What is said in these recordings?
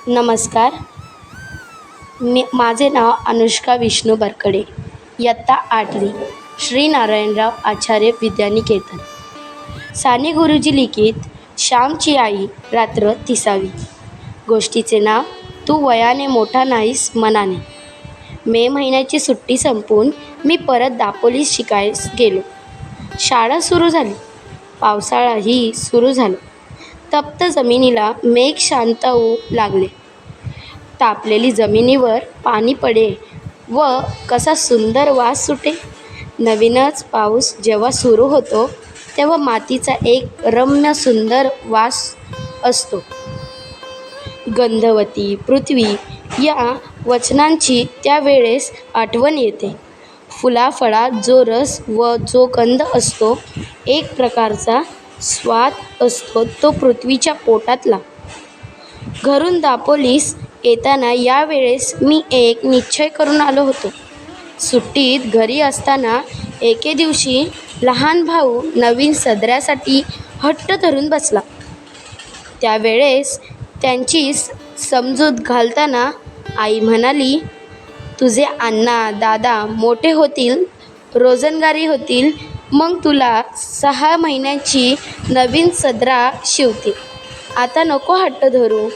नमस्कार. माझे नाव अनुष्का विष्णू बरकडे. इयत्ता 8वी, श्री नारायणराव आचार्य विद्यानिकेतन. साने गुरुजी लिखित श्यामची आई रात्र 30वी. गोष्टीचे नाव तू वयाने मोठा नाहीस मनाने. मे महिन्याची सुट्टी संपून मी परत दापोलीस शिकायस गेलो. शाळा सुरू झाली. पावसाळाही सुरू झाला. तप्त जमिनीला मेघ शांत होऊ लागले. तापलेली जमिनीवर पाणी पडे व कसा सुंदर वास सुटे. नवीनच पाऊस जेव्हा सुरू होतो तेव्हा मातीचा एक रम्य सुंदर वास असतो. गंधवती पृथ्वी या वचनांची त्यावेळेस आठवण येते. फुलाफळात जो रस व जो गंध असतो, एक प्रकारचा स्वाद असतो तो पृथ्वीच्या पोटातला. घरून दापोलीस येताना यावेळेस मी एक निश्चय करून आलो होतो. सुट्टीत घरी असताना एके दिवशी लहान भाऊ नवीन सदऱ्यासाठी हट्ट धरून बसला. त्यावेळेस त्यांची समजूत घालताना आई म्हणाली, तुझे अण्णा दादा मोठे होतील, रोजंदारी होतील, मग तुला 6 महिन्यांची नवीन सदरा शिवतील. आता नको हट्ट धरू.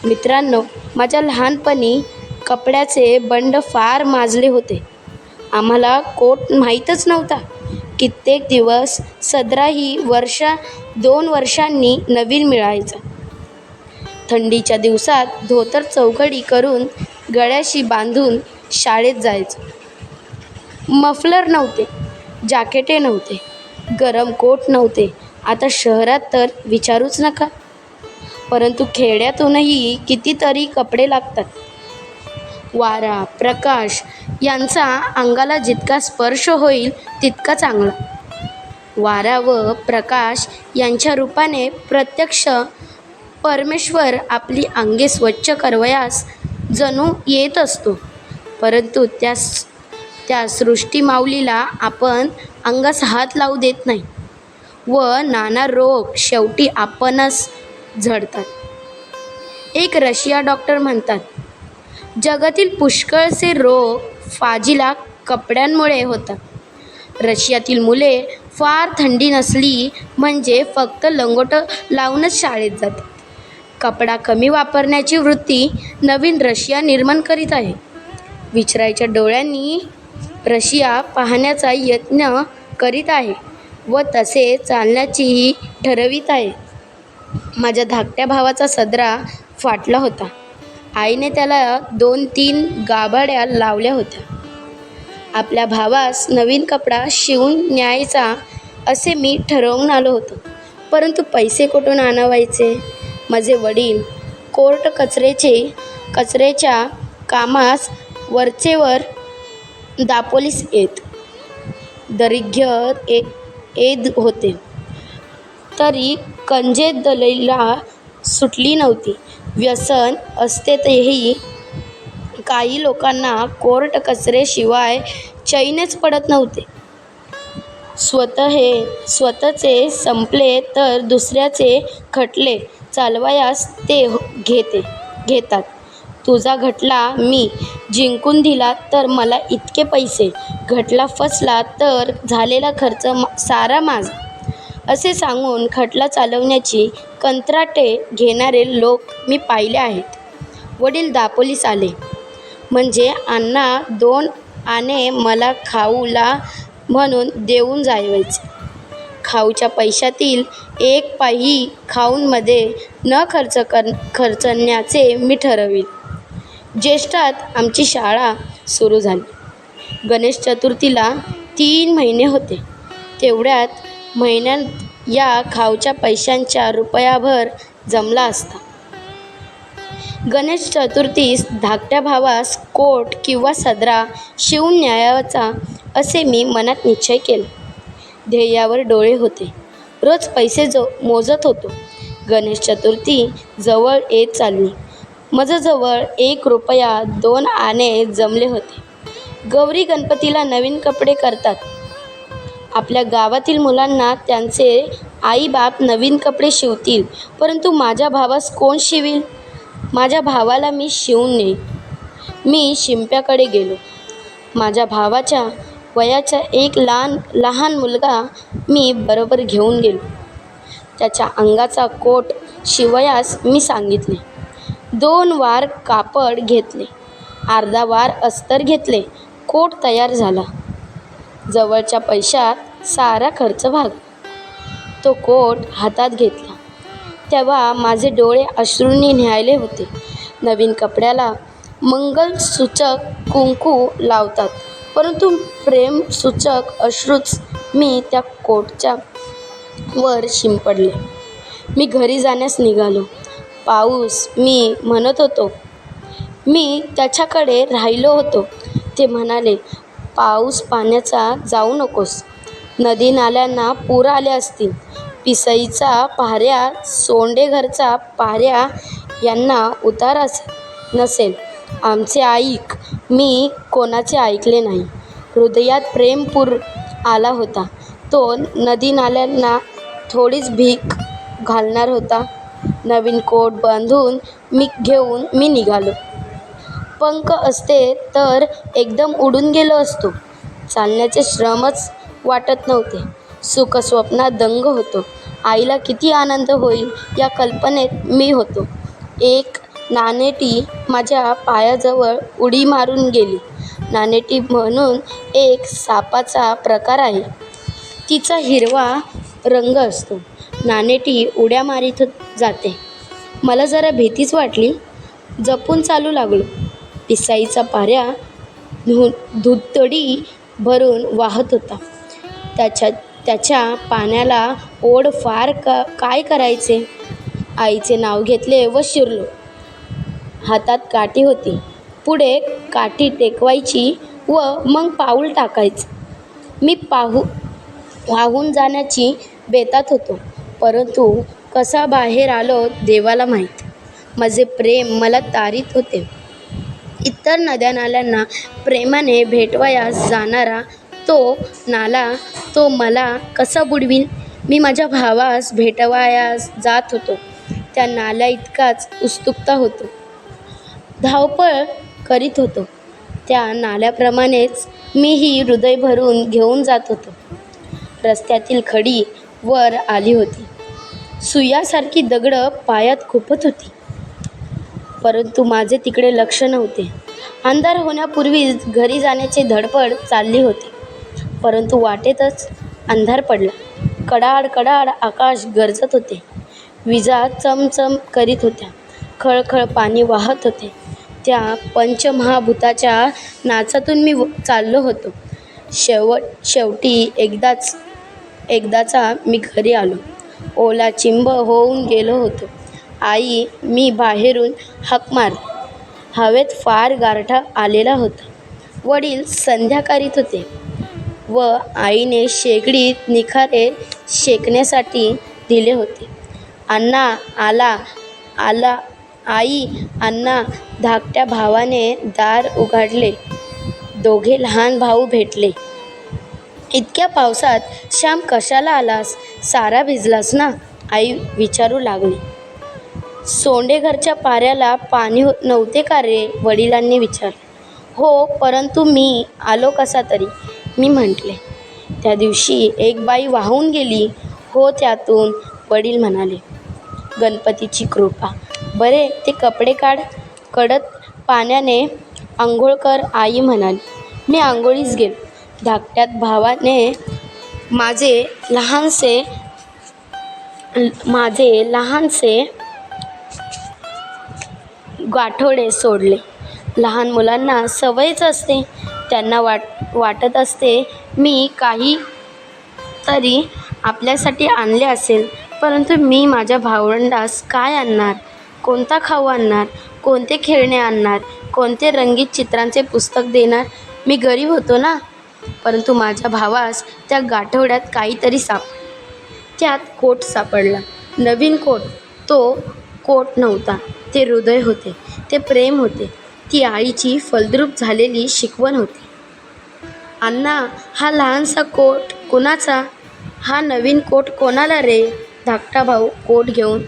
मित्रांनो, माझ्या लहानपणी कपड्याचे बंड फार माजले होते. आम्हाला कोट माहीतच नव्हता. कित्येक दिवस सदराही 2 वर्षांनी नवीन मिळायचा. थंडीच्या दिवसात धोतर चौघडी करून गळ्याशी बांधून शाळेत जायचो. मफलर नव्हते, जॅकेटे नव्हते, गरम कोट नव्हते. आता शहरात तर विचारूच नका. परंतु खेड्यातूनही कितीतरी कपडे लागतात. वारा, प्रकाश यांचा अंगाला जितका स्पर्श होईल तितका चांगला. वारा व प्रकाश यांच्या रूपाने प्रत्यक्ष परमेश्वर आपली अंगे स्वच्छ करवयास जणू येत असतो. परंतु त्या सृष्टिमाऊलीला आपण अंगास हात लावू देत नाही व नाना रोग शेवटी आपणच झडतात. एक रशिया डॉक्टर म्हणतात, जगातील पुष्कळसे रोग फाजील कपड्यांमुळे होतात. रशियातील मुले फार थंडी नसली म्हणजे फक्त लंगोट लावूनच शाळेत जातात. कपडा कमी वापरण्याची वृत्ती नवीन रशिया निर्माण करीत आहे. विचारायच्या डोळ्यांनी रशिया पाहण्याचा यत्न करीत आहे व तसे चालण्याचीही ठरवित आहे. माझ्या धाकट्या भावाचा सदरा फाटला होता. आईने त्याला 2-3 गाभाड्या लावल्या होत्या. आपल्या भावास नवीन कपडा शिवून न्यायचा असे मी ठरवून आलो होतो. परंतु पैसे कुठून आणावायचे? माझे वडील कोर्ट कचऱ्याच्या कामास वरचेवर दापोलीस दरिद्र येत होते. तरी कंजेत दलालीला सुटली नव्हती. व्यसन असते तरीही काही लोकांना कोर्ट कचऱ्याशिवाय चैनच पडत नव्हते. स्वतःचे संपले तर दुसऱ्याचे खटले चालवायास ते घेतात. तुझा खटला मी जिंकून दिला तर मला इतके पैसे, खटला फसला तर झालेला खर्च सारा माझा, असे सांगून खटला चालवण्याची कंत्राटे घेणारे लोक मी पाहिले आहेत. वडील दापोलीस आले म्हणजे अण्णा 2 आणे मला खाऊला म्हणून देऊन जायचे. खाऊच्या पैशातील 1 पाही खाऊंमध्ये न खर्चण्याचे मी ठरविले. ज्येष्ठात आमची शाळा सुरू झाली. गणेश चतुर्थीला 3 महिने होते. तेवढ्यात महिन्यात या खाऊच्या पैशांच्या रुपयाभर जमला असता. गणेश चतुर्थीस धाकट्या भावास कोट किंवा सदरा शिवून न्यायचा असे मी मनात निश्चय केला. ध्येयावर डोळे होते. रोज पैसे मोजत होतो. गणेश चतुर्थी जवळ येत चालली. माझ्याजवळ 1 रुपया 2 आणे जमले होते. गौरी गणपतीला नवीन कपडे करतात. आपल्या गावातील मुलांना त्यांचे आईबाप नवीन कपडे शिवतील, परंतु माझ्या भावास कोण शिवील? माझ्या भावाला मी शिवून नेईन. मी शिंप्याकडे गेलो. माझ्या भावाच्या वयाचा एक लहान मुलगा मी बरोबर घेऊन गेलो. त्याच्या अंगाचा कोट शिवयास मी सांगितले. 2 वार कापड घेतले, अर्धा वार अस्तर घेतले. कोट तयार झाला. जवळच्या पैशात सारा खर्च भागला. तो कोट हातात घेतला तेव्हा माझे डोळे अश्रूंनी न्हायले होते. नवीन कपड्याला मंगलसूचक कुंकू लावतात, परंतु प्रेमसूचक अश्रूच मी त्या कोटच्या वर शिंपडले. मी घरी जाण्यास निघालो. पाऊस, मी म्हणत होतो. मी त्याच्याकडे राहिलो होतो. ते म्हणाले, पाऊस पाण्याचा जाऊ नकोस. नदी नाल्यांना पूर आले असतील. पिसईचा पाऱ्या, सोंडेघरचा पाऱ्या यांना उतार नसेल. आमचे ऐक. मी कोणाचे ऐकले नाही. हृदयात प्रेमपूर आला होता. तो नदी नाल्यांना थोडीच भीक घालणार होता. नवीन कोट बांधून घेऊन मी निघालो. पंख असते तर एकदम उडून गेलो असतो. चालण्याचे श्रमच वाटत नव्हते. सुखस्वप्नात दंग होतो. आईला किती आनंद होईल या कल्पनेत मी होतो. एक नानेटी माझ्या पायाजवळ उडी मारून गेली. नानेटी म्हणून एक सापाचा प्रकार आहे. तिचा हिरवा रंग असतो. नानेटी उड्या मारीत जाते. मला जरा भीतीच वाटली. जपून चालू लागलो. पिसाईचा पाऱ्या धुतडी भरून वाहत होता. त्याच्या पाण्याला ओढ फार काय करायचे. आईचे नाव घेतले व शिरलो. हातात काठी होती. पुढे काठी टेकवायची व मग पाऊल टाकायचं. मी वाहून जाण्याची बेतात होतो, परंतु कसा बाहेर आलो देवाला माहीत. माझे प्रेम मला तारीत होते. इतर नद्या नाल्यांना प्रेमाने भेटवयास जाणारा तो नाला तो मला कसा बुडवीन. मी माझ्या भावास भेटवयास जात होतो. त्या नाल्या इतकाच उत्सुकता होतो. धावपळ करीत होतो. त्या नाल्याप्रमाणेच मीही हृदय भरून घेऊन जात होतो. रस्त्यातील खडी वर आली होती. सुयासारखी दगडं पायात खुपत होती, परंतु माझे तिकडे लक्ष नव्हते. अंधार होण्यापूर्वीच घरी जाण्याची धडपड चालली होती, परंतु वाटेतच अंधार पडला. कडाड कडाड आकाश गरजत होते. विजा चमचम करीत होत्या. खळखळ पाणी वाहत होते. त्या पंचमहाभूताच्या नाचातून मी चाललो होतो. शेवटी एकदाचा मी घरी आलो. ओला चिंब होऊन गेलो होतो. आई, मी बाहेरून हाक मारली. हवेत फार गारठा आलेला होता. वडील संध्या करीत होते व आईने शेगडीत निखारे शेकण्यासाठी दिले होते. अण्णा आला आई, अण्णा. धाकट्या भावाने दार उघडले. दोघे लहान भाऊ भेटले. इतक्या पावसात श्याम कशाला आलास? सारा भिजलास ना? आई विचारू लागली. सोंडेघरच्या पाऱ्याला पाणी नव्हते का रे? वडिलांनी विचारले. हो, परंतु मी आलो कसा तरी, मी म्हटले. त्या दिवशी एक बाई वाहून गेली हो त्यातून, वडील म्हणाले. गणपतीची कृपा. बरे, ते कपडे काढ, कडक पाण्याने आंघोळ कर, आई म्हणाली. मी आंघोळीस गेलो. धाकट्यात भावाने माझे लहानसे गाठोडे सोडले. लहान मुलांना सवयच असते. त्यांना वाटत असते मी काही तरी आपल्यासाठी आणले असेल, परंतु मी माझ्या भावंडास काय आणणार? कोणता खाऊ आणणार? कोणते खेळणे आणणार? कोणते रंगीत चित्रांचे पुस्तक देणार? मी गरीब होतो ना. परंतु माझ्या भावास त्या गाठोड्यात काहीतरी त्यात कोट सापडला. नवीन कोट. तो कोट नव्हता, ते हृदय होते, ते प्रेम होते, ती आईची फलद्रूप झालेली शिकवण होती. अण्णा, हा लहानसा कोट कोणाचा? हा नवीन कोट कोणाला रे? धाकटा भाऊ कोट घेऊन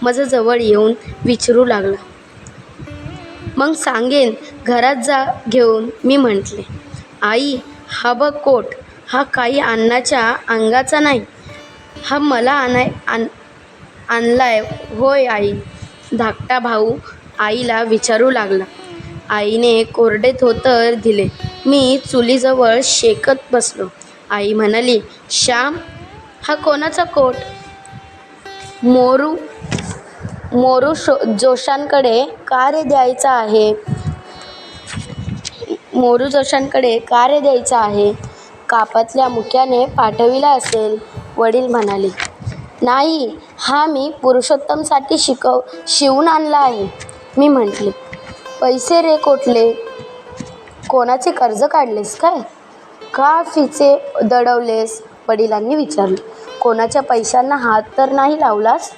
माझ्याजवळ येऊन विचारू लागला. मग सांगेन घरात जा घेऊन. मी म्हटले, आई हा बघ कोट, हा काही अन्नाच्या अंगाचा नाही, हा मला आणलाय होय आई. धाकटा भाऊ आईला विचारू लागला. आईने कोरडे धोतर दिले. मी चुलीजवळ शेकत बसलो. आई म्हणाली, श्याम हा कोणाचा कोट? मोरू जोशांकडे का रे द्यायचा आहे? मोरू जोशांकडे का रे द्यायचा आहे? कापातल्या मुक्याने पाठविला असेल. वडील म्हणाले, नाही, हा मी पुरुषोत्तमसाठी शिवून आणला आहे. मी म्हटले, पैसे रे कोठले? कोणाचे कर्ज काढलेस काय? का फिचे दडवलेस? वडिलांनी विचारले. कोणाच्या पैशांना हात तर नाही लावलास?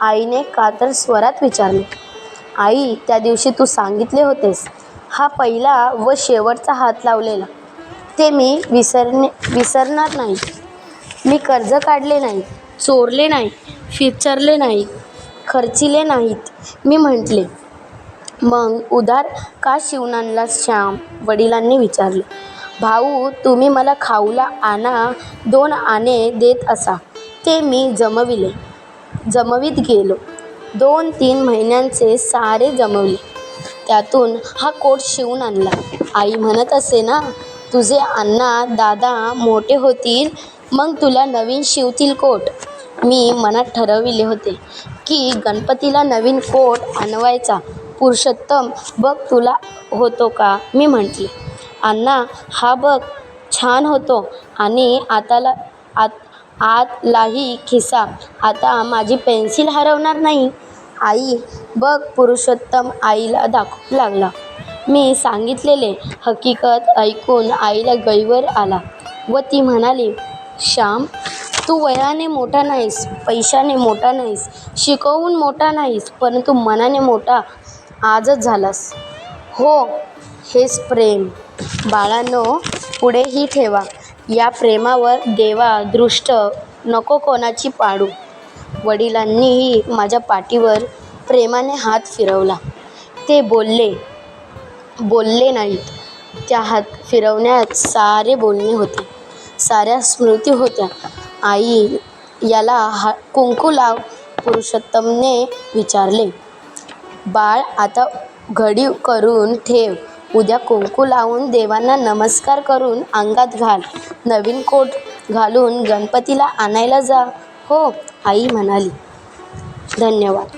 आईने कातर स्वरात विचारले. आई, त्या दिवशी तू सांगितले होतेस, हा पहिला व शेवटचा हात लावलेला, ते मी विसरणार नाही. मी कर्ज काढले नाही, चोरले नाही, विचारले नाही, खर्चिले नाहीत. मी म्हटले, मग उधार का शिवून आणलास श्याम? वडिलांनी विचारले. भाऊ, तुम्ही मला खाऊला 2 आणे देत असा, ते मी जमवीत गेलो. 2-3 महिन्यांचे सारे जमवले. त्यातून हा कोट शिवून आणला. आई म्हणत असे ना, तुझे अण्णा दादा मोठे होतील मग तुला नवीन शिवतील कोट. मी मनात ठरविले होते की गणपतीला नवीन कोट आणवायचा. पुरुषोत्तम बघ तुला होतो का? मी म्हटले, अण्णा हा बघ छान होतो आणि आतलाही खिसा. आता माझी पेन्सिल हरवणार नाही. आई बघ पुरुषोत्तम आईला दाखवू लागला. मी सांगितलेले हकीकत ऐकून आईला गैवर आला व ती म्हणाली, श्याम तू वयाने मोठा नाहीस, पैशाने मोठा नाहीस, शिकवून मोठा नाहीस, परंतु मनाने मोठा आजच झालास. हो, हेच प्रेम. बाळांनो, पुढेही ठेवा. या प्रेमावर देवा दृष्ट नको कोणाची पाडू. वडिलांनीही माझ्या पाठीवर प्रेमाने हात फिरवला. ते बोलले नाहीत. त्या हात फिरवण्यात सारे बोलणे होते, साऱ्या स्मृती होत्या. आई याला कुंकू लाव, पुरुषोत्तमने विचारले. बाळ आता घडी करून ठेव. उद्या कुंकू लावून देवांना नमस्कार करून अंगात घाल. नवीन कोट घालून गणपतीला आणायला जा. हो, आई म्हणाली. धन्यवाद.